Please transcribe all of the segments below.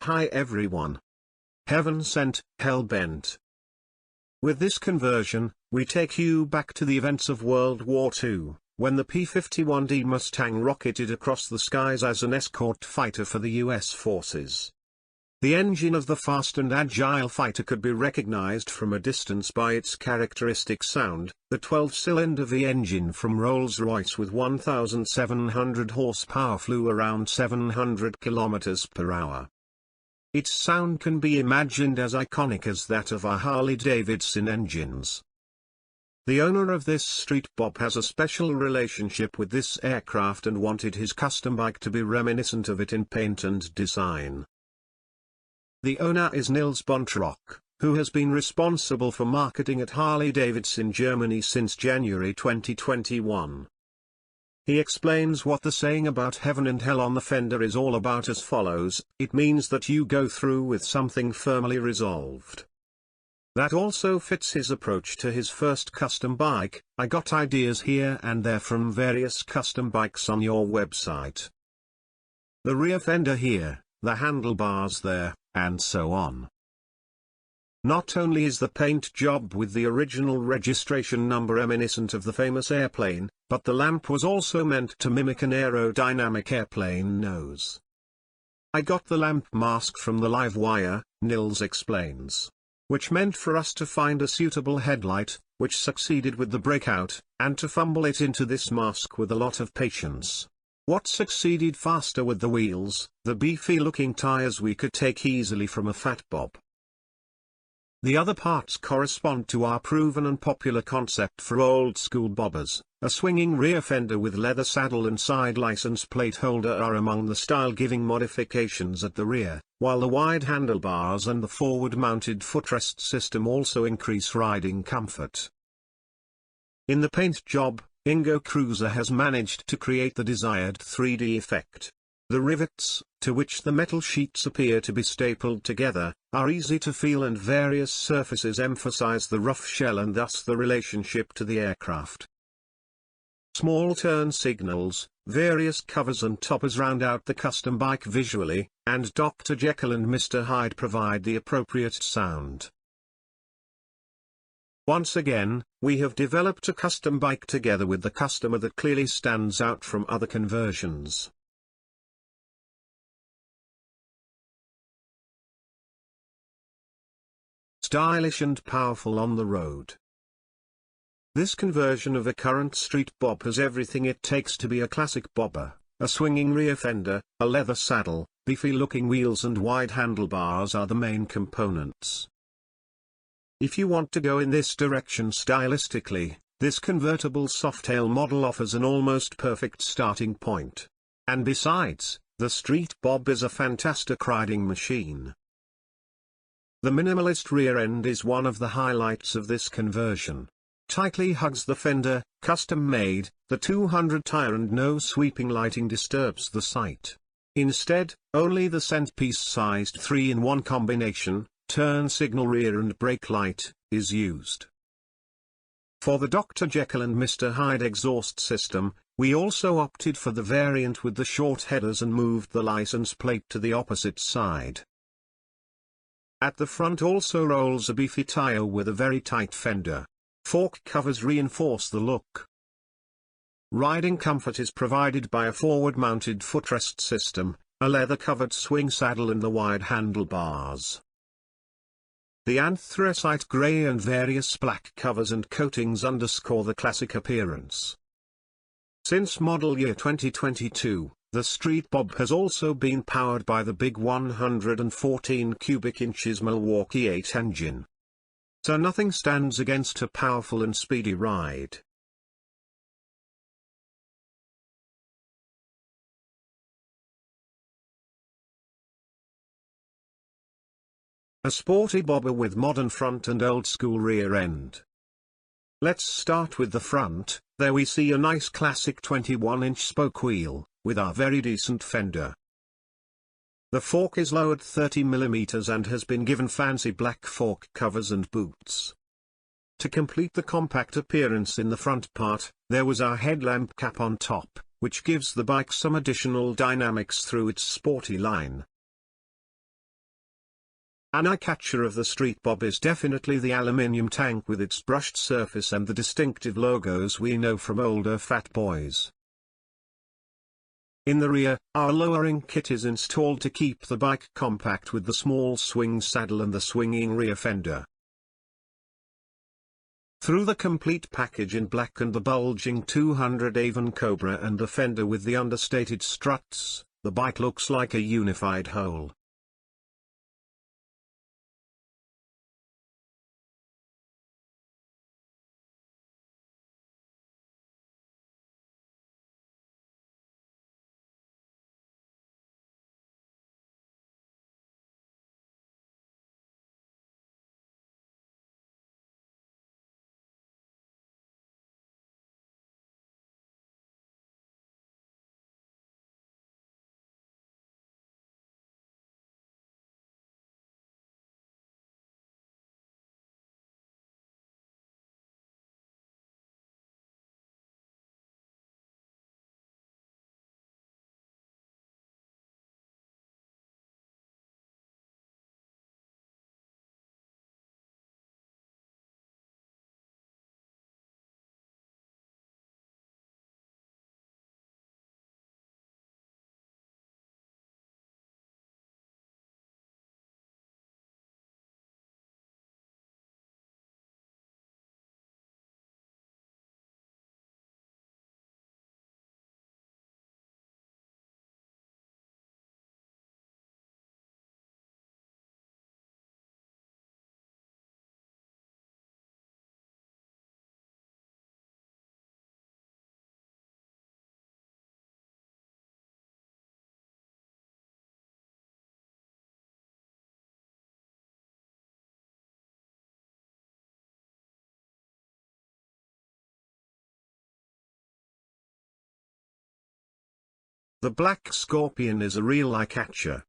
Hi everyone. Heaven sent, hell bent. With this conversion, we take you back to the events of World War II, when the P-51D Mustang rocketed across the skies as an escort fighter for the US forces. The engine of the fast and agile fighter could be recognized from a distance by its characteristic sound. The 12-cylinder V-engine from Rolls-Royce with 1,700 horsepower flew around 700 km per hour. Its sound can be imagined as iconic as that of our Harley-Davidson engines. The owner of this street bob has a special relationship with this aircraft and wanted his custom bike to be reminiscent of it in paint and design. The owner is Nils Bontrock, who has been responsible for marketing at Harley-Davidson Germany since January 2021. He explains what the saying about heaven and hell on the fender is all about as follows: it means that you go through with something firmly resolved. That also fits his approach to his first custom bike. I got ideas here and there from various custom bikes on your website. The rear fender here, the handlebars there, and so on. Not only is the paint job with the original registration number reminiscent of the famous airplane, but the lamp was also meant to mimic an aerodynamic airplane nose. I got the lamp mask from the live wire, Nils explains. Which meant for us to find a suitable headlight, which succeeded with the breakout, and to fumble it into this mask with a lot of patience. What succeeded faster with the wheels, the beefy-looking tires we could take easily from a fat bob. The other parts correspond to our proven and popular concept for old-school bobbers. A swinging rear fender with leather saddle and side license plate holder are among the style-giving modifications at the rear, while the wide handlebars and the forward-mounted footrest system also increase riding comfort. In the paint job, Ingo Cruiser has managed to create the desired 3D effect. The rivets, to which the metal sheets appear to be stapled together, are easy to feel, and various surfaces emphasize the rough shell and thus the relationship to the aircraft. Small turn signals, various covers and toppers round out the custom bike visually, and Dr. Jekyll and Mr. Hyde provide the appropriate sound. Once again, we have developed a custom bike together with the customer that clearly stands out from other conversions. Stylish and powerful on the road. This conversion of a current street bob has everything it takes to be a classic bobber: a swinging rear fender, a leather saddle, beefy-looking wheels and wide handlebars are the main components. If you want to go in this direction stylistically, this convertible softail model offers an almost perfect starting point. And besides, the street bob is a fantastic riding machine. The minimalist rear end is one of the highlights of this conversion. Tightly hugs the fender, custom made, the 200 tire and no sweeping lighting disturbs the sight. Instead, only the centerpiece-sized 3-in-1 combination, turn signal rear and brake light, is used. For the Dr. Jekyll and Mr. Hyde exhaust system, we also opted for the variant with the short headers and moved the license plate to the opposite side. At the front also rolls a beefy tire with a very tight fender. Fork covers reinforce the look. Riding comfort is provided by a forward-mounted footrest system, a leather-covered swing saddle and the wide handlebars. The anthracite grey and various black covers and coatings underscore the classic appearance. Since model year 2022, the Street Bob has also been powered by the big 114 cubic inches Milwaukee-Eight engine. So nothing stands against a powerful and speedy ride. A sporty bobber with modern front and old-school rear end. Let's start with the front. There we see a nice classic 21-inch spoke wheel, with our very decent fender. The fork is lowered 30 mm and has been given fancy black fork covers and boots. To complete the compact appearance in the front part, there was our headlamp cap on top, which gives the bike some additional dynamics through its sporty line. An eye-catcher of the Street Bob is definitely the aluminium tank with its brushed surface and the distinctive logos we know from older Fat Boys. In the rear, our lowering kit is installed to keep the bike compact with the small swing saddle and the swinging rear fender. Through the complete package in black and the bulging 200 Avon Cobra and the fender with the understated struts, the bike looks like a unified whole. The Black Scorpion is a real eye-catcher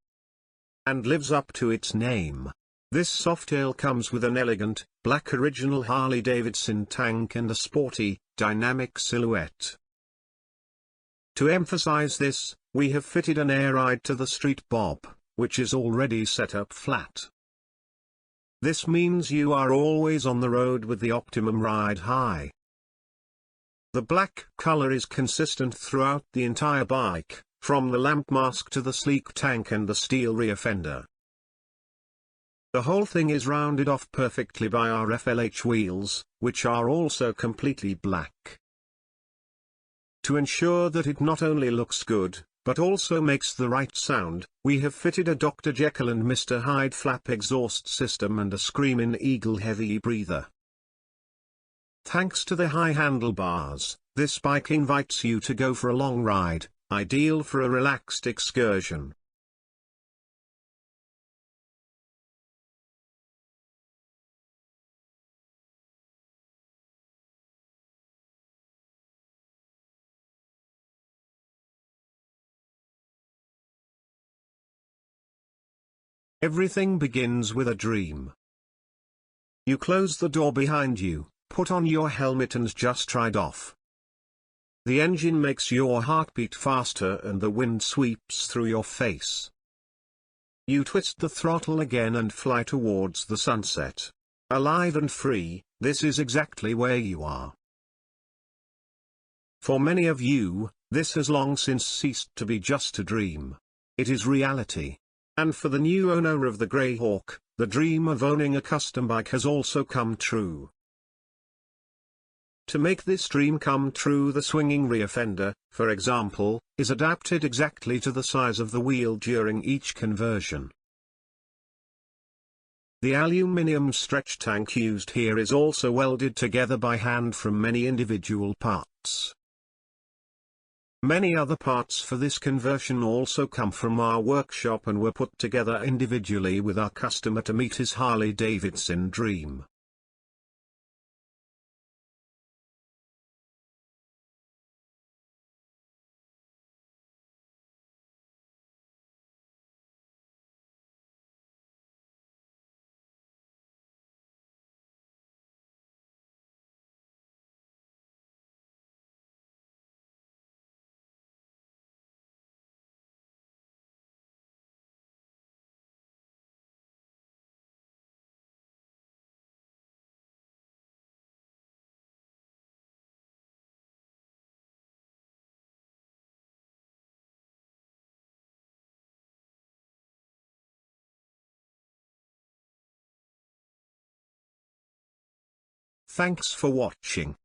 and lives up to its name. This softail comes with an elegant, black original Harley-Davidson tank and a sporty, dynamic silhouette. To emphasize this, we have fitted an air ride to the Street Bob, which is already set up flat. This means you are always on the road with the optimum ride high. The black color is consistent throughout the entire bike, from the lamp mask to the sleek tank and the steel rear fender. The whole thing is rounded off perfectly by our FLH wheels, which are also completely black. To ensure that it not only looks good, but also makes the right sound, we have fitted a Dr. Jekyll and Mr. Hyde flap exhaust system and a Screamin' Eagle heavy breather. Thanks to the high handlebars, this bike invites you to go for a long ride, ideal for a relaxed excursion. Everything begins with a dream. You close the door behind you, put on your helmet and just ride off. The engine makes your heart beat faster and the wind sweeps through your face. You twist the throttle again and fly towards the sunset. Alive and free, this is exactly where you are. For many of you, this has long since ceased to be just a dream. It is reality. And for the new owner of the Greyhawk, the dream of owning a custom bike has also come true. To make this dream come true, the swinging rear fender, for example, is adapted exactly to the size of the wheel during each conversion. The aluminium stretch tank used here is also welded together by hand from many individual parts. Many other parts for this conversion also come from our workshop and were put together individually with our customer to meet his Harley-Davidson dream. Thanks for watching.